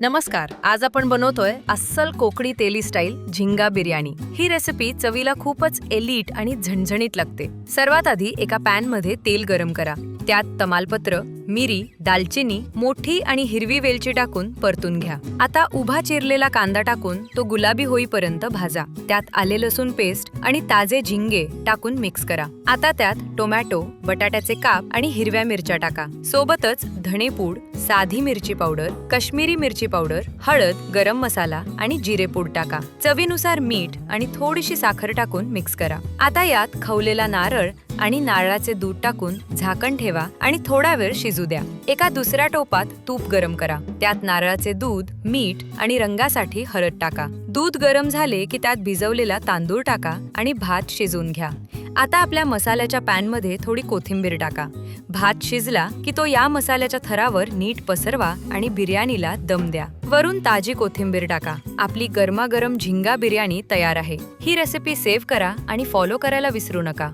नमस्कार. आज आपण बनवतोय अस्सल कोकणी तेली स्टाईल झिंगा बिर्याणी. ही रेसिपी चवीला खूपच एलिट आणि झणझणीत लागते. सर्वात आधी एका पॅन मध्ये तेल गरम करा. त्यात तमालपत्र, मिरी, दालचिनी, मोठी आणि हिरवी वेलची टाकून परतून घ्या. आता उभा चिरलेला कांदा टाकून तो गुलाबी होईपर्यंत भाजा. त्यात आले लसूण पेस्ट आणि ताजे झिंगे टाकून मिक्स करा. आता त्यात टोमॅटो, बटाट्याचे काप आणि हिरव्या मिरच्या टाका. सोबतच धणेपूड, साधी मिरची पावडर, काश्मीरी मिरची पावडर, हळद, गरम मसाला आणि जिरेपूड टाका. चवीनुसार मीठ आणि थोडीशी साखर टाकून मिक्स करा. आता यात खवलेला नारळ आणि नारळाचे दूध टाकून झाकण ठेवा आणि थोडा वेळ शिजू द्या. एका दुसऱ्या टोपात तूप गरम करा. त्यात नारळाचे दूध, मीठ आणि रंगासाठी हळद टाका. दूध गरम झाले की त्यात भिजवलेला तांदूळ टाका आणि भात शिजवून घ्या. आता आपल्या मसाल्याच्या पॅनमध्ये थोडी कोथिंबीर टाका. भात शिजला की तो या मसाल्याच्या थरावर नीट पसरवा आणि बिर्याणीला दम द्या. वरून ताजी कोथिंबीर टाका. आपली गरमागरम झिंगा बिर्याणी तयार आहे. ही रेसिपी सेव्ह करा आणि फॉलो करायला विसरू नका.